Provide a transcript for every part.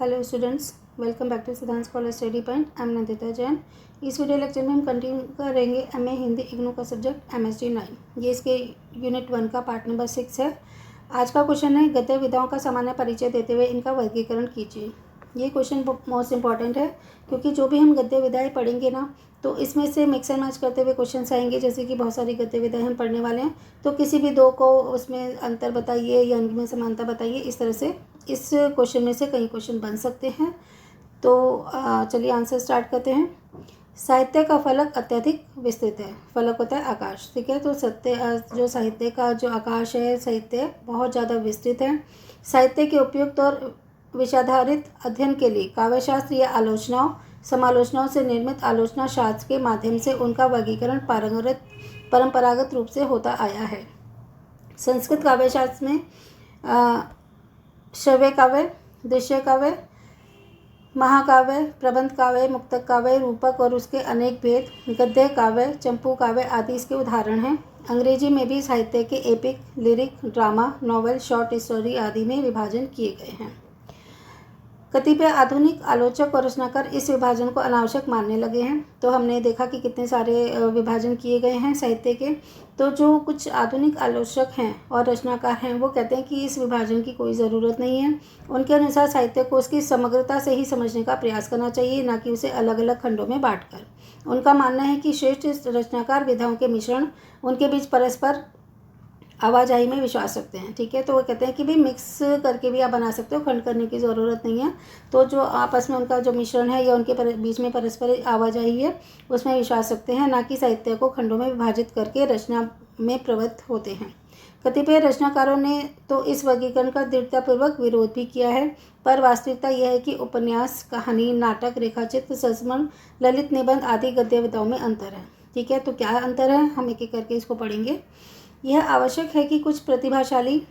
Hello students, welcome back to Siddhant scholar study point. I am Nandita Jain. इस video lecture में हम continue करेंगे MA Hindi IGNOU का सब्जेक्ट एमएसटी 9। ये इसके यूनिट 1 का पार्ट नंबर 6 है। आज का क्वेश्चन है, गद्य विधाओं का सामान्य परिचय देते हुए इनका वर्गीकरण कीजिए। ये क्वेश्चन मोस्ट इंपॉर्टेंट है क्योंकि जो भी हम गद्य विधाएँ पढ़ेंगे ना, तो इसमें से मिक्स एंड मैच करते हुए क्वेश्चंस आएंगे। जैसे कि बहुत सारी गद्य विधाएँ हम पढ़ने वाले हैं, तो किसी भी दो को उसमें अंतर बताइए या इनमें समानता बताइए। इस तरह से इस क्वेश्चन में से कई क्वेश्चन बन सकते हैं। तो चलिए आंसर स्टार्ट करते हैं। साहित्य का फलक अत्यधिक विस्तृत है। फलक होता है आकाश, ठीक है। तो जो साहित्य का जो आकाश है, साहित्य बहुत ज़्यादा विस्तृत है। साहित्य के उपयुक्त और विषयाधारित अध्ययन के लिए काव्यशास्त्र या आलोचनाओं समालोचनाओं से निर्मित आलोचना शास्त्र के माध्यम से उनका वर्गीकरण परंपरागत रूप से होता आया है। संस्कृत काव्यशास्त्र में श्रव्य काव्य, दृश्य काव्य, महाकाव्य, प्रबंध काव्य, मुक्तक काव्य, रूपक और उसके अनेक भेद, गद्य काव्य, चंपू काव्य आदि इसके उदाहरण हैं। अंग्रेजी में भी साहित्य के epic, lyric, drama, novel, short story आदि में विभाजन किए गए हैं। कतिपय आधुनिक आलोचक और रचनाकार इस विभाजन को अनावश्यक मानने लगे हैं। तो हमने देखा कि कितने सारे विभाजन किए गए हैं साहित्य के। तो जो कुछ आधुनिक आलोचक हैं और रचनाकार हैं, वो कहते हैं कि इस विभाजन की कोई ज़रूरत नहीं है। उनके अनुसार साहित्य को उसकी समग्रता से ही समझने का प्रयास करना चाहिए, ना कि उसे अलग अलग खंडों में बांटकर। उनका मानना है कि श्रेष्ठ रचनाकार विधाओं के मिश्रण, उनके बीच परस्पर आवाजाही में विश्वास रखते हैं, ठीक है। तो वो कहते हैं कि भाई मिक्स करके भी आप बना सकते हो, खंड करने की ज़रूरत नहीं है। तो जो आपस में उनका जो मिश्रण है या उनके बीच में परस्पर आवाजाही है, उसमें विश्वास रखते हैं, ना कि साहित्य को खंडों में विभाजित करके रचना में प्रवृत्त होते हैं। कतिपय रचनाकारों ने तो इस वर्गीकरण का दृढ़तापूर्वक विरोध भी किया है, पर वास्तविकता यह है कि उपन्यास, कहानी, नाटक, रेखाचित्र, संस्मरण, ललित निबंध आदि गद्य विधाओं में अंतर है, ठीक है। तो क्या अंतर है, हम एक एक करके इसको पढ़ेंगे। यह आवश्यक है कि कुछ प्रतिभाशाली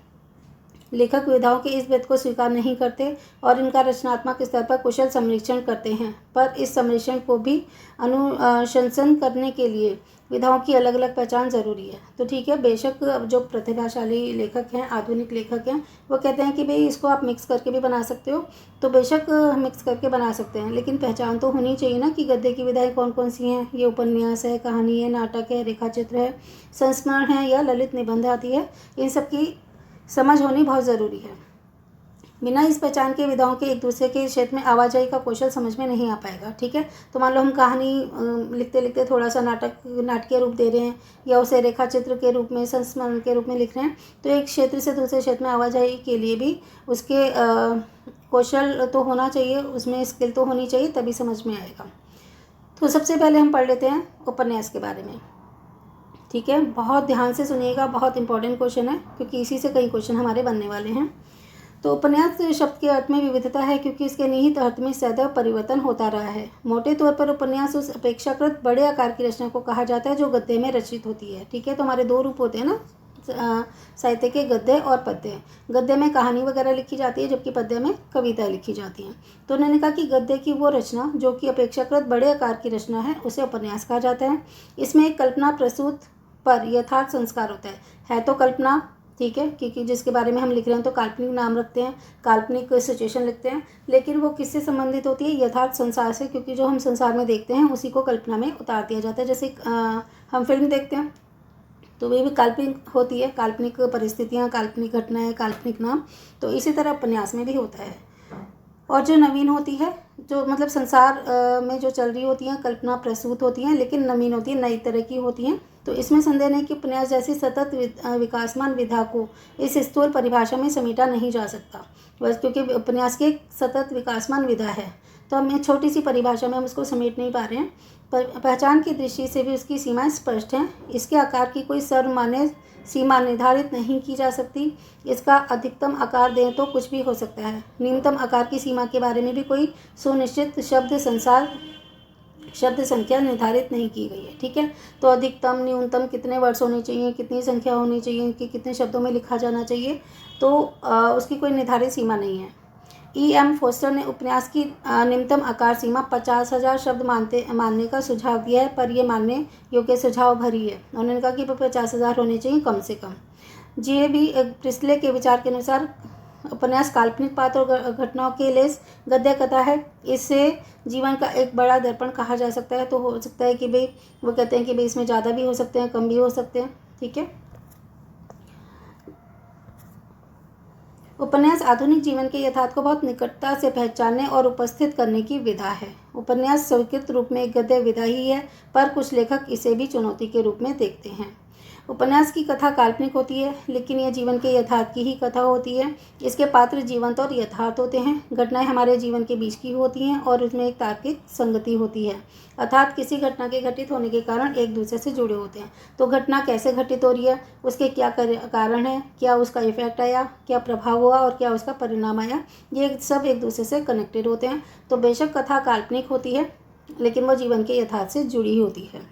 लेखक विधाओं के इस भेद को स्वीकार नहीं करते और इनका रचनात्मक स्तर पर कुशल संरक्षण करते हैं, पर इस संरक्षण को भी अनुशंसन करने के लिए विधाओं की अलग अलग पहचान ज़रूरी है। तो ठीक है, बेशक जो प्रतिभाशाली लेखक हैं, आधुनिक लेखक हैं, वो कहते हैं कि भाई इसको आप मिक्स करके भी बना सकते हो। तो बेशक मिक्स करके बना सकते हैं, लेकिन पहचान तो होनी चाहिए ना कि गद्य की विधाएँ कौन कौन सी हैं। ये उपन्यास है, कहानी है, नाटक है, रेखाचित्र है, संस्मरण है या ललित निबंध आदि है। इन सब की समझ होनी बहुत ज़रूरी है। बिना इस पहचान के विधाओं के एक दूसरे के क्षेत्र में आवाजाही का कौशल समझ में नहीं आ पाएगा, ठीक है। तो मान लो हम कहानी लिखते लिखते थोड़ा सा नाटकीय रूप दे रहे हैं या उसे रेखाचित्र के रूप में, संस्मरण के रूप में लिख रहे हैं, तो एक क्षेत्र से दूसरे क्षेत्र में आवाजाही के लिए भी उसके कौशल तो होना चाहिए, उसमें स्किल तो होनी चाहिए, तभी समझ में आएगा। तो सबसे पहले हम पढ़ लेते हैं उपन्यास के बारे में, ठीक है। बहुत ध्यान से सुनिएगा, बहुत इंपॉर्टेंट क्वेश्चन है क्योंकि इसी से कई क्वेश्चन हमारे बनने वाले हैं। तो उपन्यास शब्द के अर्थ में विविधता है क्योंकि इसके निहित अर्थ में सदैव परिवर्तन होता रहा है। मोटे तौर पर उपन्यास उस अपेक्षाकृत बड़े आकार की रचना को कहा जाता है जो गद्य में रचित होती है, ठीक है। तो हमारे दो रूप होते हैं ना साहित्य के, गद्य और पद्य। गद्य में कहानी वगैरह लिखी जाती है, जबकि पद्य में कविता लिखी जाती हैं। तो उन्होंने कहा कि गद्य की वो रचना जो कि अपेक्षाकृत बड़े आकार की रचना है, उसे उपन्यास कहा जाता है। इसमें एक कल्पना प्रसूत पर यथार्थ संस्कार होता है तो कल्पना, ठीक है, क्योंकि जिसके बारे में हम लिख रहे हैं तो काल्पनिक नाम रखते हैं, काल्पनिक सिचुएशन लिखते हैं, लेकिन वो किससे संबंधित होती है, यथार्थ संसार से, क्योंकि जो हम संसार में देखते हैं उसी को कल्पना में उतार दिया जाता है। जैसे हम फिल्म देखते हैं तो वे भी काल्पनिक होती है, काल्पनिक परिस्थितियाँ, काल्पनिक घटनाएं, काल्पनिक नाम। तो इसी तरह उपन्यास में भी होता है। और जो नवीन होती है, जो मतलब संसार में जो चल रही होती हैं, कल्पना प्रसूत होती हैं, लेकिन नवीन होती है, नई तरह की होती हैं। तो इसमें संदेह नहीं कि उपन्यास जैसी सतत विकासमान विधा को इस स्थूल परिभाषा में समेटा नहीं जा सकता, बस क्योंकि उपन्यास की एक सतत विकासमान विधा है, तो हम एक छोटी सी परिभाषा में हम उसको समेट नहीं पा रहे हैं। पर पहचान की दृष्टि से भी उसकी सीमाएं स्पष्ट हैं। इसके आकार की कोई सर्वमान्य सीमा निर्धारित नहीं की जा सकती। इसका अधिकतम आकार दें तो कुछ भी हो सकता है। न्यूनतम आकार की सीमा के बारे में भी कोई सुनिश्चित शब्द संख्या निर्धारित नहीं की गई है, ठीक है। तो अधिकतम, न्यूनतम कितने वर्ड्स होने चाहिए, कितनी संख्या होनी चाहिए, कि कितने शब्दों में लिखा जाना चाहिए, तो उसकी कोई निर्धारित सीमा नहीं है। E.M. फोस्टर ने उपन्यास की निम्नतम आकार सीमा 50,000 शब्द मानने का सुझाव दिया है, पर यह मानने योग्य सुझाव भरी है। उन्होंने कहा कि 50,000 होने चाहिए कम से कम। G.A.B. प्रिस्ले के विचार के अनुसार उपन्यास काल्पनिक पात्र और घटनाओं के लेस गद्य कथा है। इसे जीवन का एक बड़ा दर्पण कहा जा सकता है। तो हो सकता है कि भाई वो कहते हैं कि भाई इसमें ज़्यादा भी हो सकते हैं, कम भी हो सकते हैं। ठीक है। उपन्यास आधुनिक जीवन के यथार्थ को बहुत निकटता से पहचानने और उपस्थित करने की विधा है। उपन्यास स्वीकृत रूप में एक गद्य विधा ही है, पर कुछ लेखक इसे भी चुनौती के रूप में देखते हैं। उपन्यास की कथा काल्पनिक होती है, लेकिन यह जीवन के यथार्थ की ही कथा होती है। इसके पात्र जीवंत और यथार्थ होते हैं। घटनाएं हमारे जीवन के बीच की होती हैं और उसमें एक तार्किक संगति होती है, अर्थात किसी घटना के घटित होने के कारण एक दूसरे से जुड़े होते हैं। तो घटना कैसे घटित हो रही है, उसके क्या कारण है, क्या उसका इफेक्ट आया, क्या प्रभाव हुआ और क्या उसका परिणाम आया, ये सब एक दूसरे से कनेक्टेड होते हैं। तो बेशक कथा काल्पनिक होती है, लेकिन वो जीवन के यथार्थ से जुड़ी होती है।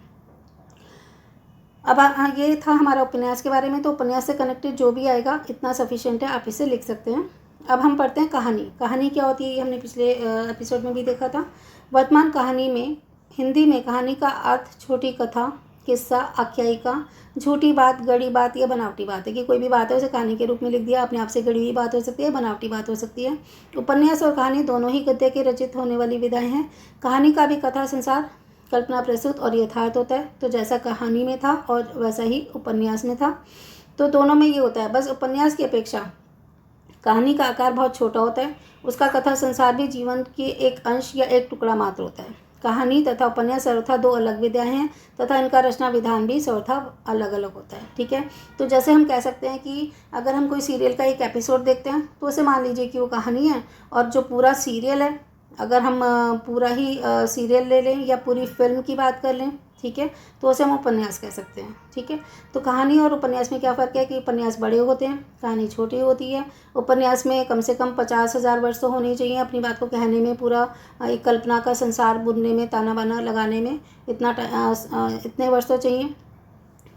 अब ये था हमारा उपन्यास के बारे में। तो उपन्यास से कनेक्टेड जो भी आएगा इतना सफिशिएंट है, आप इसे लिख सकते हैं। अब हम पढ़ते हैं कहानी। कहानी क्या होती है, ये हमने पिछले एपिसोड में भी देखा था। वर्तमान कहानी में हिंदी में कहानी का अर्थ छोटी कथा, किस्सा, आख्यायिका, झूठी बात, गढ़ी बात या बनावटी बात है। कि कोई भी बात है उसे कहानी के रूप में लिख दिया, अपने आप से गढ़ी हुई बात हो सकती है, बनावटी बात हो सकती है। उपन्यास और कहानी दोनों ही गद्य के रचित होने वाली विधाएं हैं। कहानी का भी कथा संसार कल्पना प्रस्तुत और यथार्थ होता है। तो जैसा कहानी में था और वैसा ही उपन्यास में था। तो दोनों में ये होता है, बस उपन्यास की अपेक्षा कहानी का आकार बहुत छोटा होता है। उसका कथा संसार भी जीवन के एक अंश या एक टुकड़ा मात्र होता है। कहानी तथा उपन्यास सर्वथा दो अलग विधाएं हैं तथा इनका रचना विधान भी सर्वथा अलग अलग होता है। ठीक है। तो जैसे हम कह सकते हैं कि अगर हम कोई सीरियल का एक एपिसोड देखते हैं तो उसे मान लीजिए कि वो कहानी है, और जो पूरा सीरियल है, अगर हम पूरा ही सीरियल ले लें या पूरी फिल्म की बात कर लें, ठीक है, तो उसे हम उपन्यास कह सकते हैं। ठीक है। तो कहानी और उपन्यास में क्या फ़र्क है कि उपन्यास बड़े होते हैं, कहानी छोटी होती है। उपन्यास में कम से कम 50,000 वर्ष तो होने चाहिए अपनी बात को कहने में, पूरा एक कल्पना का संसार बुनने में, ताना बाना लगाने में इतने वर्ष तो चाहिए।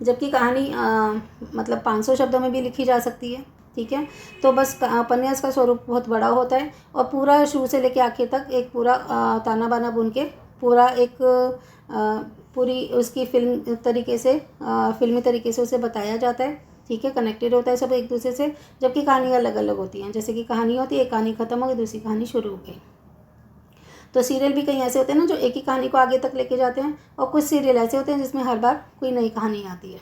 जबकि कहानी मतलब 500 शब्दों में भी लिखी जा सकती है। ठीक है। तो बस उपन्यास का स्वरूप बहुत बड़ा होता है और पूरा शुरू से लेकर आखिर तक एक पूरा ताना बाना बुन के पूरा एक पूरी उसकी फिल्मी तरीके से उसे बताया जाता है। ठीक है। कनेक्टेड होता है सब एक दूसरे से। जबकि कहानी अलग अलग होती हैं, जैसे कि कहानी होती है, एक कहानी खत्म हो गई, दूसरी कहानी शुरू हो गई। तो सीरियल भी कई ऐसे होते हैं ना जो एक ही कहानी को आगे तक लेके जाते हैं, और कुछ सीरियल ऐसे होते हैं जिसमें हर बार कोई नई कहानी आती है।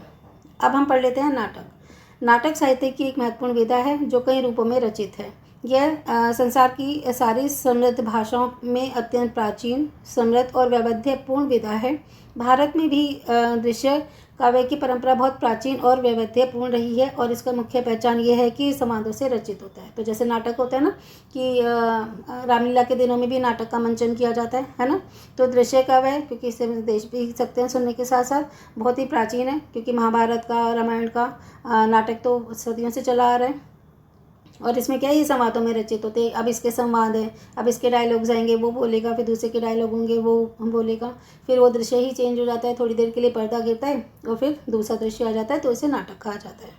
अब हम पढ़ लेते हैं नाटक। नाटक साहित्य की एक महत्वपूर्ण विधा है जो कई रूपों में रचित है। यह संसार की सारी समृद्ध भाषाओं में अत्यंत प्राचीन, समृद्ध और वैविध्यपूर्ण विधा है। भारत में भी दृश्य काव्य की परंपरा बहुत प्राचीन और वैविध्यपूर्ण रही है, और इसका मुख्य पहचान ये है कि संवादों से रचित होता है। तो जैसे नाटक होता है ना कि रामलीला के दिनों में भी नाटक का मंचन किया जाता है ना। तो दृश्य काव्य, क्योंकि इसे देश भी सकते हैं सुनने के साथ साथ, बहुत ही प्राचीन है, क्योंकि महाभारत का, रामायण का नाटक तो सदियों से चला आ रहा है। और इसमें क्या है, ये संवादों में रचित होते हैं। अब इसके संवाद है, अब इसके डायलॉग्स आएंगे, वो बोलेगा, फिर दूसरे के डायलॉग होंगे, वो बोलेगा, फिर वो दृश्य ही चेंज हो जाता है। थोड़ी देर के लिए पर्दा गिरता है और फिर दूसरा दृश्य आ जाता है, तो इसे नाटक कहा जाता है।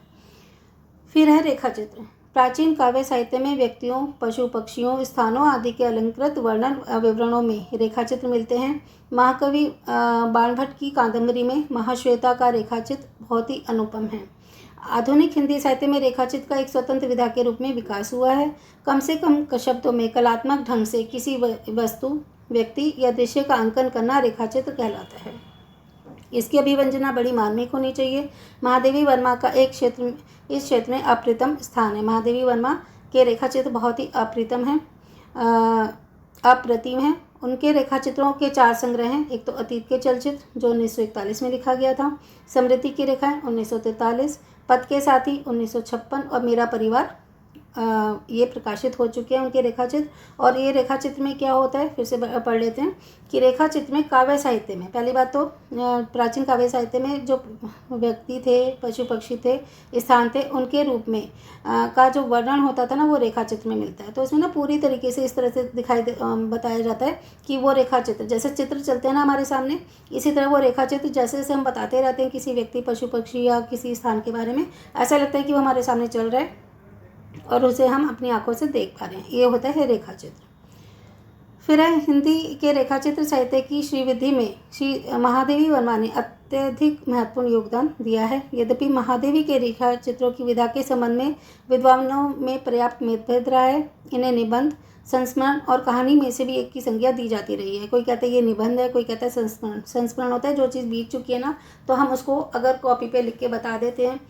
फिर है रेखाचित्र। प्राचीन काव्य साहित्य में व्यक्तियों, पशु पक्षियों, स्थानों आदि के अलंकृत वर्णन विवरणों में रेखाचित्र मिलते हैं। महाकवि बाणभट्ट की कादंबरी में महाश्वेता का रेखाचित्र बहुत ही अनुपम है। आधुनिक हिंदी साहित्य में रेखाचित्र का एक स्वतंत्र विधा के रूप में विकास हुआ है। कम से कम शब्दों में कलात्मक ढंग से किसी वस्तु, व्यक्ति या दृश्य का अंकन करना रेखाचित्र कहलाता है। इसकी अभिव्यंजना बड़ी मार्मिक होनी चाहिए। महादेवी वर्मा का इस क्षेत्र में अप्रतिम स्थान है। महादेवी वर्मा के रेखाचित्र बहुत ही अप्रतिम हैं। उनके रेखाचित्रों के 4 संग्रह हैं। एक तो अतीत के चलचित्र जो 1941 में लिखा गया था, समृद्धि की रेखाएं 1943, पद के साथी 1956 और मेरा परिवार, ये प्रकाशित हो चुके हैं उनके रेखाचित्र। और ये रेखाचित्र में क्या होता है, फिर से पढ़ लेते हैं कि रेखाचित्र में काव्य साहित्य में, पहली बात तो प्राचीन काव्य साहित्य में जो व्यक्ति थे, पशु पक्षी थे, स्थान थे, उनके रूप में का जो वर्णन होता था ना, वो रेखाचित्र में मिलता है। तो इसमें ना पूरी तरीके से इस तरह से बताया जाता है कि वो रेखाचित्र, जैसे चित्र चलते हैं ना हमारे सामने, इसी तरह वो रेखाचित्र जैसे जैसे हम बताते रहते हैं किसी व्यक्ति, पशु पक्षी या किसी स्थान के बारे में, ऐसा लगता है कि वो हमारे सामने चल रहा है और उसे हम अपनी आंखों से देख पा रहे हैं। ये होता है रेखाचित्र। फिर है हिंदी के रेखाचित्र साहित्य की श्रीविधि में श्री महादेवी वर्मा ने अत्यधिक महत्वपूर्ण योगदान दिया है। यद्यपि महादेवी के रेखाचित्रों की विधा के संबंध में विद्वानों में पर्याप्त मतभेद रहा है। इन्हें निबंध, संस्मरण और कहानी में से भी एक की संज्ञा दी जाती रही है। कोई कहता है ये निबंध है, कोई कहता है संस्मरण। संस्मरण होता है जो चीज़ बीत चुकी है ना, तो हम उसको अगर कॉपी पे लिख के बता देते हैं,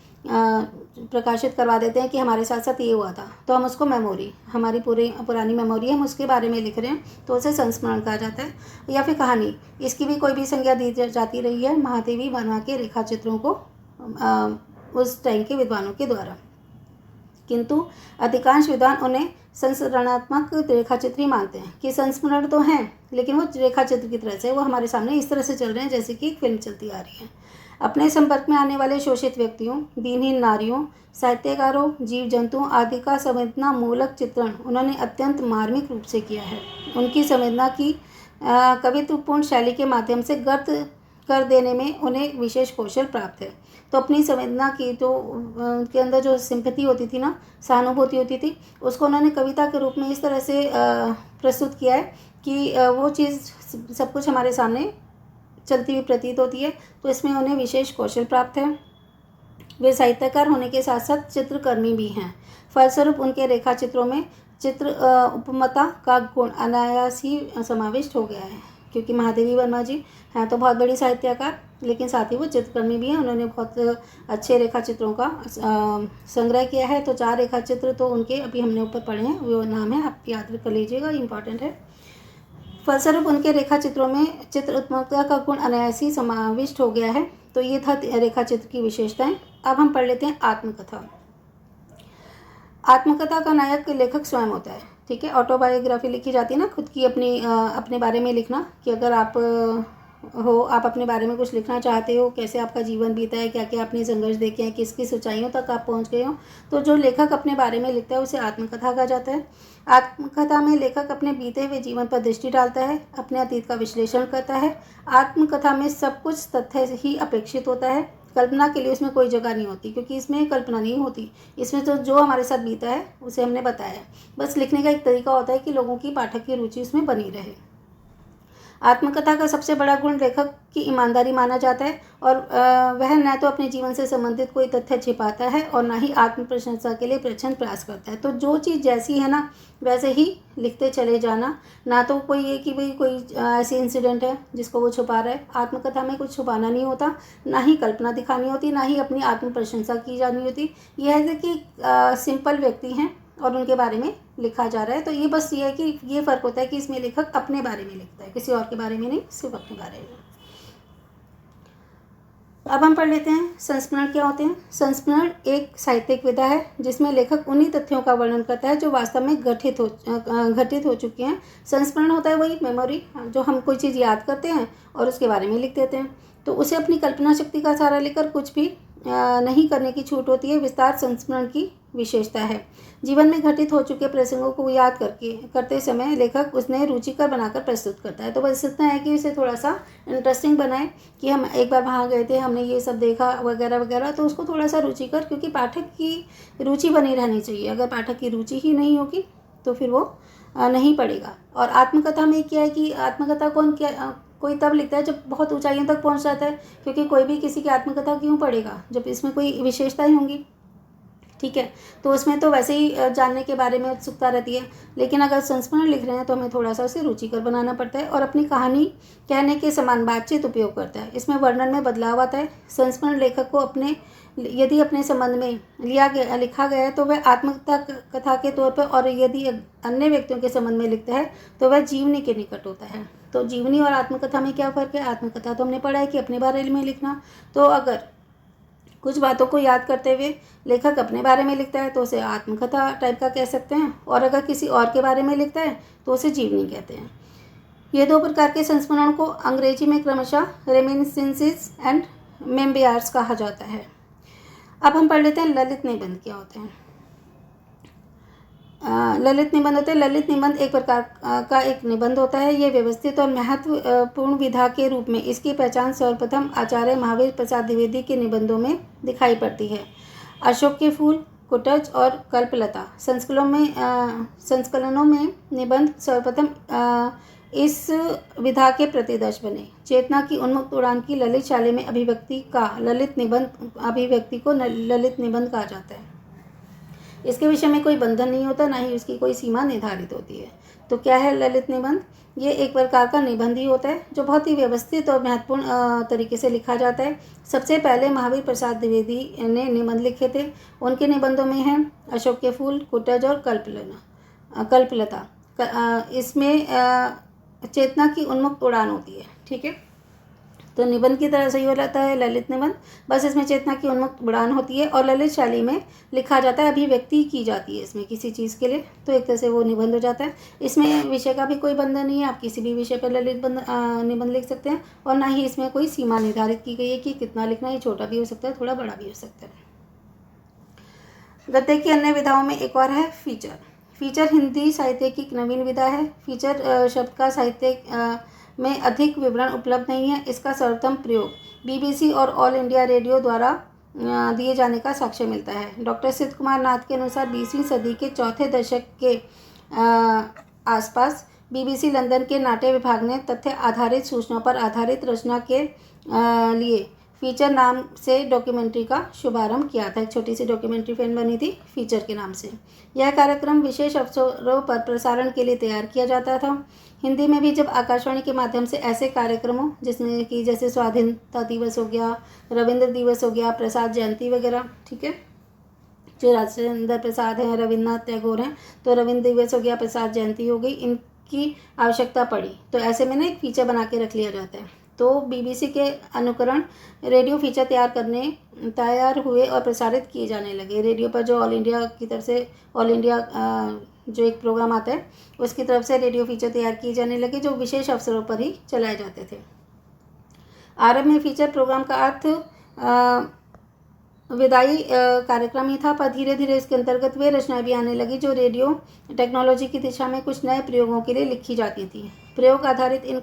प्रकाशित करवा देते हैं कि हमारे साथ साथ ये हुआ था, तो हम उसको मेमोरी, हमारी पुरानी मेमोरी है, हम उसके बारे में लिख रहे हैं, तो उसे संस्मरण कहा जाता है। या फिर कहानी, इसकी भी कोई भी संज्ञा दी जाती रही है महादेवी वर्मा के रेखाचित्रों को उस टाइम के विद्वानों के द्वारा। किंतु अधिकांश विद्वान उन्हें संस्मरणात्मक रेखाचित्र ही मानते हैं कि संस्मरण तो हैं, लेकिन वो रेखाचित्र की तरह से, वो हमारे सामने इस तरह से चल रहे हैं जैसे कि एक फिल्म चलती आ रही है। अपने संपर्क में आने वाले शोषित व्यक्तियों, दीनहीन नारियों, साहित्यकारों, जीव जंतुओं आदि का संवेदना मूलक चित्रण उन्होंने अत्यंत मार्मिक रूप से किया है। उनकी संवेदना की कवित्वपूर्ण शैली के माध्यम से गर्त कर देने में उन्हें विशेष कौशल प्राप्त है। तो अपनी संवेदना की जो उनके अंदर जो सिंपैथी होती थी ना, सहानुभूति होती थी, उसको उन्होंने कविता के रूप में इस तरह से प्रस्तुत किया है कि वो चीज़ सब कुछ हमारे सामने चलती हुई प्रतीत होती है। तो इसमें उन्हें विशेष कौशल प्राप्त है। वे साहित्यकार होने के साथ साथ चित्रकर्मी भी हैं। फलस्वरूप उनके रेखाचित्रों में चित्र उपमता का गुण अनायास ही समाविष्ट हो गया है। क्योंकि महादेवी वर्मा जी हैं तो बहुत बड़ी साहित्यकार, लेकिन साथ ही वो चित्रकर्मी भी हैं। उन्होंने बहुत अच्छे रेखाचित्रों का संग्रह किया है। तो 4 रेखाचित्र तो उनके अभी हमने ऊपर पढ़े हैं, वो नाम है, आप याद कर लीजिएगा, इम्पॉर्टेंट है। फलस्वरूप उनके रेखाचित्रों में चित्र उत्तमता का गुण अनायासी समाविष्ट हो गया है। तो ये था रेखाचित्र की विशेषताएं। अब हम पढ़ लेते हैं आत्मकथा। आत्मकथा का नायक लेखक स्वयं होता है। ठीक है, ऑटोबायोग्राफी लिखी जाती है ना, खुद की अपने बारे में लिखना, कि अगर आप अपने बारे में कुछ लिखना चाहते हो, कैसे आपका जीवन बीता है, क्या क्या आपने संघर्ष देखे हैं, किस किस ऊंचाइयों तक आप पहुंच गए हो, तो जो लेखक अपने बारे में लिखता है उसे आत्मकथा कहा जाता है। आत्मकथा में लेखक अपने बीते हुए जीवन पर दृष्टि डालता है, अपने अतीत का विश्लेषण करता है। आत्मकथा में सब कुछ तथ्य ही अपेक्षित होता है, कल्पना के लिए उसमें कोई जगह नहीं होती, क्योंकि इसमें कल्पना नहीं होती। इसमें तो जो हमारे साथ बीता है उसे हमने बताया है। बस लिखने का एक तरीका होता है कि लोगों की, पाठक की रुचि उसमें बनी रहे। आत्मकथा का सबसे बड़ा गुण लेखक की ईमानदारी माना जाता है, और वह न तो अपने जीवन से संबंधित कोई तथ्य छिपाता है और ना ही आत्म प्रशंसा के लिए प्रचंड प्रयास करता है। तो जो चीज़ जैसी है ना वैसे ही लिखते चले जाना, ना तो कोई ये कि भाई कोई ऐसी इंसिडेंट है जिसको वो छुपा रहा है। आत्मकथा में कुछ छुपाना नहीं होता, ना ही कल्पना दिखानी होती, ना ही अपनी आत्म प्रशंसा की जानी होती। यह है कि सिंपल व्यक्ति हैं और उनके बारे में लिखा जा रहा है। तो ये बस ये है कि ये फ़र्क होता है कि इसमें लेखक अपने बारे में लिखता है, किसी और के बारे में नहीं, सिर्फ अपने बारे में। अब हम पढ़ लेते हैं संस्मरण क्या होते हैं। संस्मरण एक साहित्यिक विधा है जिसमें लेखक उन्हीं तथ्यों का वर्णन करता है जो वास्तव में घटित हो चुके हैं। संस्मरण होता है वही मेमोरी, जो हम कोई चीज़ याद करते हैं और उसके बारे में लिख देते हैं। तो उसे अपनी कल्पना शक्ति का सहारा लेकर कुछ भी नहीं करने की छूट होती है। विस्तार संस्मरण की विशेषता है। जीवन में घटित हो चुके प्रसंगों को याद करते समय लेखक उसने रुचिकर बनाकर प्रस्तुत करता है। तो बस इतना है कि इसे थोड़ा सा इंटरेस्टिंग बनाए कि हम एक बार वहाँ गए थे, हमने ये सब देखा वगैरह वगैरह, तो उसको थोड़ा सा रुचिकर, क्योंकि पाठक की रुचि बनी रहनी चाहिए। अगर पाठक की रुचि ही नहीं होगी तो फिर वो नहीं पढ़ेगा। और आत्मकथा में क्या है कि आत्मकथा कोई तब लिखता है जब बहुत ऊंचाइयों तक पहुंच जाता है, क्योंकि कोई भी किसी की आत्मकथा क्यों पढ़ेगा जब इसमें कोई विशेषताएं होंगी। ठीक है, तो उसमें तो वैसे ही जानने के बारे में उत्सुकता रहती है। लेकिन अगर संस्मरण लिख रहे हैं तो हमें थोड़ा सा उसे रुचिकर बनाना पड़ता है और अपनी कहानी कहने के समान बातचीत उपयोग करता है। इसमें वर्णन में बदलाव आता है। संस्मरण लेखक को यदि अपने संबंध में लिखा गया है तो वह आत्मकथा के तौर पर, और यदि अन्य व्यक्तियों के संबंध में लिखता है तो वह जीवनी के निकट होता है। तो जीवनी और आत्मकथा में क्या फ़र्क है। आत्मकथा तो हमने पढ़ा है कि अपने बारे में लिखना, तो अगर कुछ बातों को याद करते हुए लेखक अपने बारे में लिखता है तो उसे आत्मकथा टाइप का कह सकते हैं, और अगर किसी और के बारे में लिखता है तो उसे जीवनी कहते हैं। ये 2 प्रकार के संस्मरण को अंग्रेजी में क्रमशः रेमिनिसेंसेस एंड मेमोइर्स कहा जाता है। अब हम पढ़ लेते हैं ललित निबंध क्या होते हैं। ललित निबंध होते हैं। ललित निबंध एक प्रकार का एक निबंध होता है। ये व्यवस्थित और महत्वपूर्ण विधा के रूप में इसकी पहचान सर्वप्रथम आचार्य महावीर प्रसाद द्विवेदी के निबंधों में दिखाई पड़ती है। अशोक के फूल, कुटज और कल्पलता संस्कलनों में निबंध सर्वप्रथम इस विधा के प्रतिदर्श बने। चेतना की उन्मुक्त उड़ान की ललित शैली में अभिव्यक्ति को ललित निबंध कहा जाता है। इसके विषय में कोई बंधन नहीं होता, ना ही उसकी कोई सीमा निर्धारित होती है। तो क्या है ललित निबंध? ये एक प्रकार का निबंध ही होता है जो बहुत ही व्यवस्थित और महत्वपूर्ण तरीके से लिखा जाता है। सबसे पहले महावीर प्रसाद द्विवेदी ने निबंध लिखे थे। उनके निबंधों में हैं अशोक के फूल, कुटज और कल्पलता। इसमें चेतना की उन्मुक्त उड़ान होती है। ठीक है, तो निबंध की तरह से ही हो जाता है ललित निबंध, बस इसमें चेतना की उन्मुक्त उड़ान होती है और ललित शैली में लिखा जाता है, अभिव्यक्ति की जाती है इसमें किसी चीज़ के लिए, तो एक तरह से वो निबंध हो जाता है। इसमें विषय का भी कोई बंधन नहीं है, आप किसी भी विषय पर ललित निबंध लिख सकते हैं और ना ही इसमें कोई सीमा निर्धारित की गई है कि कितना लिखना है। छोटा भी हो सकता है, थोड़ा बड़ा भी हो सकता है। गद्य की अन्य विधाओं में एक और है फीचर। फीचर हिंदी साहित्य की एक नवीन विधा है। फीचर शब्द का साहित्य में अधिक विवरण उपलब्ध नहीं है। इसका सर्वोत्तम प्रयोग बीबीसी और ऑल इंडिया रेडियो द्वारा दिए जाने का साक्ष्य मिलता है। डॉक्टर सिद्ध कुमार नाथ के अनुसार 20वीं सदी के चौथे दशक के आसपास बीबीसी लंदन के नाट्य विभाग ने तथ्य आधारित सूचना पर आधारित रचना के लिए फीचर नाम से डॉक्यूमेंट्री का शुभारंभ किया था। एक छोटी सी डॉक्यूमेंट्री फिल्म बनी थी फीचर के नाम से। यह कार्यक्रम विशेष अवसरों पर प्रसारण के लिए तैयार किया जाता था। हिंदी में भी जब आकाशवाणी के माध्यम से ऐसे कार्यक्रमों जिसमें कि जैसे स्वाधीनता दिवस हो गया, रविंद्र दिवस हो गया, प्रसाद जयंती वगैरह, ठीक है, जो राजेंद्र प्रसाद हैं, रविन्द्रनाथ टैगोर हैं, तो रविंद्र दिवस हो गया, प्रसाद जयंती हो गई, इनकी आवश्यकता पड़ी तो ऐसे में ना एक फीचर बना के रख लिया जाता है। तो बीबीसी के अनुकरण रेडियो फीचर तैयार हुए और प्रसारित किए जाने लगे। रेडियो पर जो ऑल इंडिया की तरफ से जो एक प्रोग्राम आता है उसकी तरफ से रेडियो फीचर तैयार किए जाने लगे जो विशेष अवसरों पर ही चलाए जाते थे। आरंभ में फीचर प्रोग्राम का अर्थ विदाई कार्यक्रम ही था, पर धीरे धीरे इसके अंतर्गत वे रचनाएं भी आने लगी जो रेडियो टेक्नोलॉजी की दिशा में कुछ नए प्रयोगों के लिए लिखी जाती थी। प्रयोग आधारित इन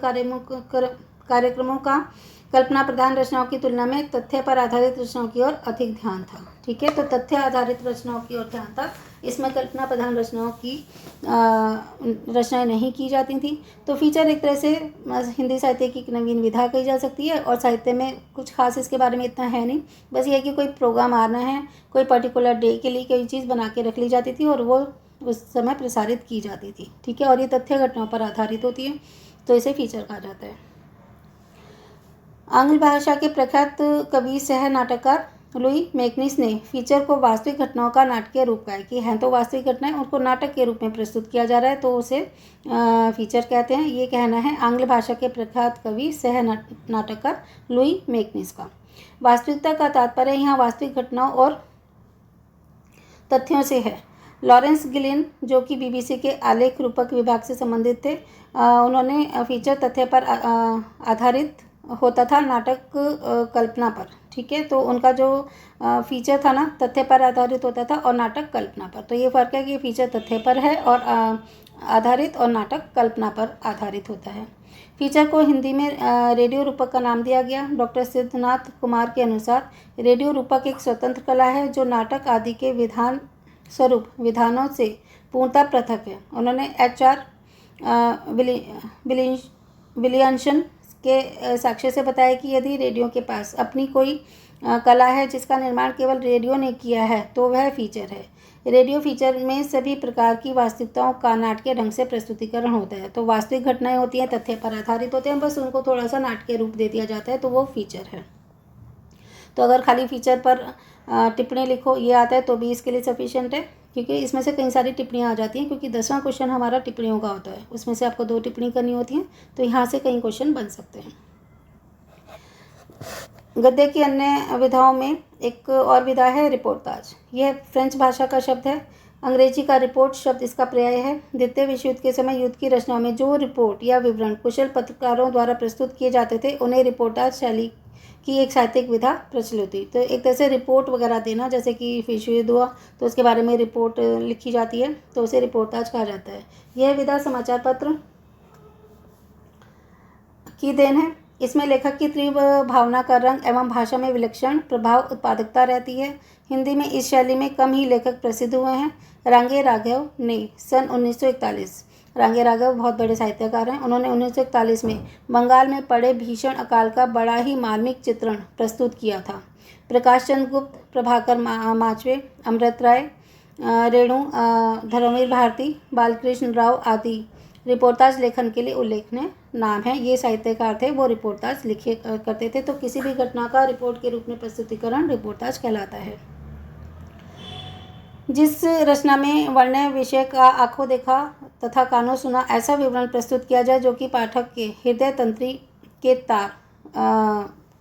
कार्यक्रमों का कल्पना प्रधान रचनाओं की तुलना में तथ्य पर आधारित रचनाओं की ओर अधिक ध्यान था। ठीक है, तो तथ्य आधारित रचनाओं की ओर ध्यान था, इसमें कल्पना प्रधान रचनाओं की रचनाएं नहीं की जाती थी। तो फीचर एक तरह से हिंदी साहित्य की नवीन विधा कही जा सकती है और साहित्य में कुछ खास इसके बारे में इतना है नहीं, बस ये है कि कोई प्रोग्राम आना है, कोई पर्टिकुलर डे के लिए कोई चीज़ बना के रख ली जाती थी और वो उस समय प्रसारित की जाती थी। ठीक है, और ये तथ्य घटनाओं पर आधारित होती है, तो इसे फीचर कहा जाता है। आंग्ल भाषा के प्रख्यात कवि सह नाटककार लुई मैकनिस ने फीचर को वास्तविक घटनाओं का नाटकीय रूप कहा है कि हैं तो वास्तविक घटनाएं, उनको नाटक के रूप में प्रस्तुत किया जा रहा है तो उसे फीचर कहते हैं। ये कहना है आंग्ल भाषा के प्रख्यात कवि सह नाटककार लुई मैकनिस का। वास्तविकता का तात्पर्य यहाँ वास्तविक घटनाओं और तथ्यों से है। लॉरेंस गिलिन जो कि बीबीसी के आलेख रूपक विभाग से संबंधित थे, उन्होंने फीचर तथ्य पर आधारित होता था, नाटक कल्पना पर। ठीक है, तो उनका जो फीचर था ना तथ्य पर आधारित होता था और नाटक कल्पना पर। तो ये फ़र्क है कि फीचर तथ्य पर है और आधारित और नाटक कल्पना पर आधारित होता है। फीचर को हिंदी में रेडियो रूपक का नाम दिया गया। डॉक्टर सिद्धनाथ कुमार के अनुसार रेडियो रूपक एक स्वतंत्र कला है जो नाटक आदि के विधानों से पूर्णतः पृथक है। उन्होंने HR विलियमसन के साक्ष्य से बताया कि यदि रेडियो के पास अपनी कोई कला है जिसका निर्माण केवल रेडियो ने किया है तो वह फीचर है। रेडियो फीचर में सभी प्रकार की वास्तविकताओं का नाटकीय ढंग से प्रस्तुतिकरण होता है। तो वास्तविक घटनाएं होती हैं, तथ्य पर आधारित होते हैं, बस उनको थोड़ा सा नाटकीय रूप दे दिया जाता है, तो वो फीचर है। तो अगर खाली फीचर पर टिप्पणी लिखो ये आता है तो भी इसके लिए सफिशिएंट है, क्योंकि इसमें से कई सारी टिप्पणियाँ आ जाती हैं, क्योंकि 10वां क्वेश्चन हमारा टिप्पणियों का होता है, उसमें से आपको 2 टिप्पणी करनी होती हैं, तो यहाँ से कई क्वेश्चन बन सकते हैं। गद्य की अन्य विधाओं में एक और विधा है रिपोर्टाज। यह फ्रेंच भाषा का शब्द है। अंग्रेजी का रिपोर्ट शब्द इसका पर्याय है। द्वितीय विश्व युद्ध के समय युद्ध की रचनाओं में जो रिपोर्ट या विवरण कुशल पत्रकारों द्वारा प्रस्तुत किए जाते थे उन्हें रिपोर्टाज शैली की एक साहित्यिक विधा प्रचलित हुई। तो एक तरह से रिपोर्ट वगैरह देना, जैसे कि विश्व युद्ध हुआ तो उसके बारे में रिपोर्ट लिखी जाती है, तो उसे रिपोर्टाज कहा जाता है। यह विधा समाचार पत्र की देन है। इसमें लेखक की तीव्र भावना का रंग एवं भाषा में विलक्षण प्रभाव उत्पादकता रहती है। हिंदी में इस शैली में कम ही लेखक प्रसिद्ध हुए हैं। रांगे राघव ने सन 1941, रांगे राघव बहुत बड़े साहित्यकार हैं, उन्होंने 1941 में बंगाल में पड़े भीषण अकाल का बड़ा ही मार्मिक चित्रण प्रस्तुत किया था। प्रकाश चंद्र गुप्त, प्रभाकर माचवे, अमृत राय, रेणु, धर्मवीर भारती, बालकृष्ण राव आदि रिपोर्टाज लेखन के लिए उल्लेखनीय नाम है। ये साहित्यकार थे, वो रिपोर्टाज लिखे करते थे। तो किसी भी घटना का रिपोर्ट के रूप में प्रस्तुतिकरण रिपोर्टाज कहलाता है। जिस रचना में वर्ण्य विषय का आंखों देखा तथा कानों सुना ऐसा विवरण प्रस्तुत किया जाए जो कि पाठक के हृदय तंत्री के तार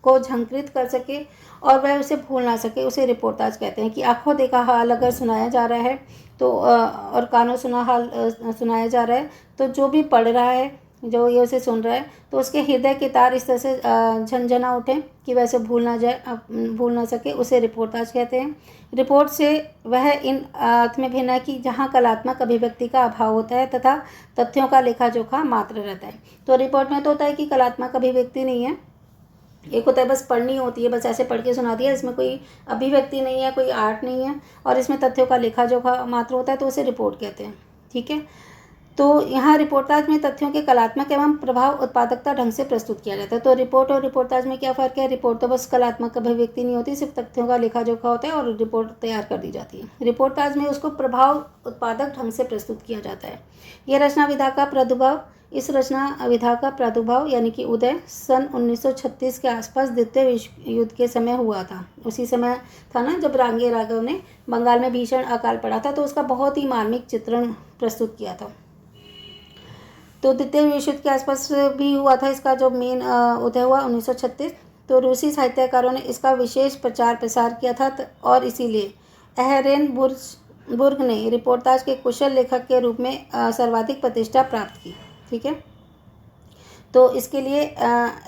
को झंकृत कर सके और वह उसे भूल ना सके, उसे रिपोर्टाज कहते हैं। कि आंखों देखा हाल अगर सुनाया जा रहा है तो और कानों सुना हाल सुनाया जा रहा है, तो जो भी पढ़ रहा है, जो ये उसे सुन रहा है, तो उसके हृदय के तार इस तरह से झनझना उठें कि वैसे भूल ना सके, उसे रिपोर्टाज कहते हैं। रिपोर्ट से वह इन अर्थ में भिन्न है कि जहाँ कलात्मक अभिव्यक्ति का अभाव होता है तथा तथ्यों का लेखा जोखा मात्र रहता है। तो रिपोर्ट में तो होता है कि कलात्मक अभिव्यक्ति नहीं है, एक होता है बस पढ़नी होती है, बस ऐसे पढ़ के सुना दिया, इसमें कोई अभिव्यक्ति नहीं है, कोई आर्ट नहीं है, और इसमें तथ्यों का लेखा जोखा मात्र होता है, तो उसे रिपोर्ट कहते हैं। ठीक है, तो यहाँ रिपोर्टाज में तथ्यों के कलात्मक एवं प्रभाव उत्पादकता ढंग से प्रस्तुत किया जाता है। तो रिपोर्ट और रिपोर्टाज में क्या फ़र्क है? रिपोर्ट तो बस कलात्मक अभिव्यक्ति नहीं होती, सिर्फ तथ्यों का लेखा जोखा होता है और रिपोर्ट तैयार कर दी जाती है। रिपोर्टाज में उसको प्रभाव उत्पादक ढंग से प्रस्तुत किया जाता है। यह रचना विधा का प्रादुर्भाव, इस रचना विधा का प्रादुर्भाव यानी कि उदय सन 1936 के आसपास द्वितीय विश्व युद्ध के समय हुआ था। उसी समय था ना जब रांगे राघव ने बंगाल में भीषण अकाल पड़ा था, तो उसका बहुत ही मार्मिक चित्रण प्रस्तुत किया था। तो द्वितीय विश्व युद्ध के आसपास भी हुआ था इसका जो मेन उदय हुआ 1936। तो रूसी साहित्यकारों ने इसका विशेष प्रचार प्रसार किया था और इसीलिए एहरेनबुर्ग ने रिपोर्टाज के कुशल लेखक के रूप में सर्वाधिक प्रतिष्ठा प्राप्त की। ठीक है, तो इसके लिए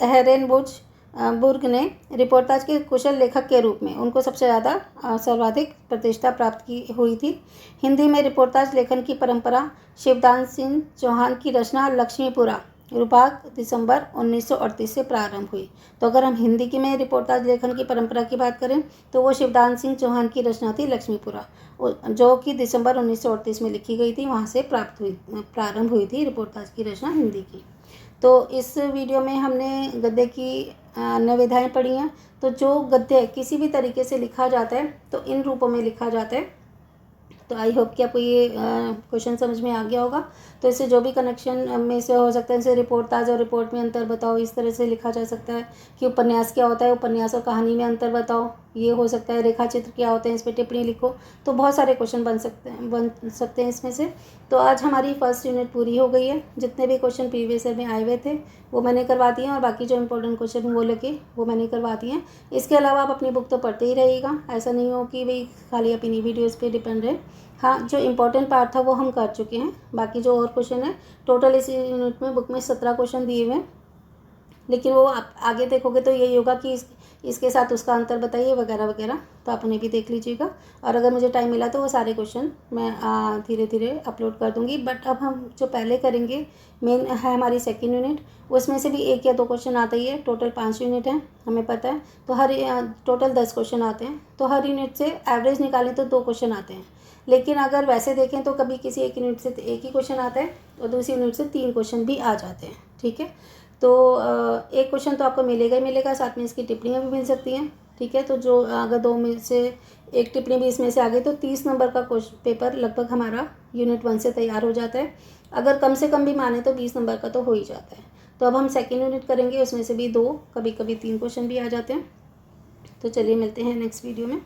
एहरेनबुर्ग ने रिपोर्टाज के कुशल लेखक के रूप में उनको सबसे ज़्यादा सर्वाधिक प्रतिष्ठा प्राप्त की हुई थी। हिंदी में रिपोर्टाज लेखन की परंपरा शिवदास सिंह चौहान की रचना लक्ष्मीपुरा रूपाग दिसंबर 1938 से प्रारंभ हुई। तो अगर हम हिंदी की में रिपोर्टाज लेखन की परंपरा की बात करें तो वो शिवदास सिंह चौहान की रचना थी लक्ष्मीपुरा, जो कि दिसंबर 1938 में लिखी गई थी, वहाँ से प्रारंभ हुई थी रिपोर्टाज की रचना हिंदी की। तो इस वीडियो में हमने गद्य की अन्य विधाएँ पढ़ी हैं। तो जो गद्य किसी भी तरीके से लिखा जाता है तो इन रूपों में लिखा जाता है। तो आई होप कि आपको ये क्वेश्चन समझ में आ गया होगा। तो इससे जो भी कनेक्शन में से हो सकता है, जैसे रिपोर्टाज और रिपोर्ट में अंतर बताओ, इस तरह से लिखा जा सकता है कि उपन्यास क्या होता है, उपन्यास और कहानी में अंतर बताओ, ये हो सकता है। रेखा चित्र क्या होते हैं, इस पर टिप्पणी लिखो। तो बहुत सारे क्वेश्चन बन सकते हैं इसमें से। तो आज हमारी फर्स्ट यूनिट पूरी हो गई है। जितने भी क्वेश्चन प्रीवियस ईयर में आए हुए थे वो मैंने करवा दिए हैं और बाकी जो इंपॉर्टेंट क्वेश्चन वो लगे वो मैंने करवा दिए हैं। इसके अलावा आप अपनी बुक तो पढ़ते ही रहिएगा, ऐसा नहीं हो कि भाई खाली अपनी वीडियोज़ पे डिपेंड रहे। हाँ, जो इम्पोर्टेंट पार्ट था वो हम कर चुके हैं, बाकी जो और क्वेश्चन है टोटल इस यूनिट में बुक में 17 क्वेश्चन दिए हुए हैं, लेकिन वो आप आगे देखोगे तो यही होगा कि इसके साथ उसका अंतर बताइए वगैरह वगैरह, तो आप उन्हें भी देख लीजिएगा। और अगर मुझे टाइम मिला तो वो सारे क्वेश्चन मैं धीरे धीरे अपलोड कर दूँगी। बट अब हम जो पहले करेंगे मेन है हमारी सेकेंड यूनिट, उसमें से भी 1 या 2 क्वेश्चन आते ही है। टोटल 5 यूनिट हैं, हमें पता है। तो टोटल 10 क्वेश्चन आते हैं। तो हर यूनिट से एवरेज निकालें तो 2 क्वेश्चन आते हैं। लेकिन अगर वैसे देखें तो कभी किसी एक यूनिट से 1 ही क्वेश्चन आता है और दूसरी यूनिट से 3 क्वेश्चन भी आ जाते हैं। ठीक है, तो एक क्वेश्चन तो आपको मिलेगा ही मिलेगा, साथ में इसकी टिप्पणियाँ भी मिल सकती हैं। ठीक है, तो जो अगर 2 में से 1 टिप्पणी भी इसमें से आ गई तो 30 नंबर का पेपर लगभग हमारा यूनिट 1 से तैयार हो जाता है। अगर कम से कम भी माने तो 20 नंबर का तो हो ही जाता है। तो अब हम सेकेंड यूनिट करेंगे, उसमें से भी 2 कभी कभी 3 क्वेश्चन भी आ जाते हैं। तो चलिए मिलते हैं नेक्स्ट वीडियो में।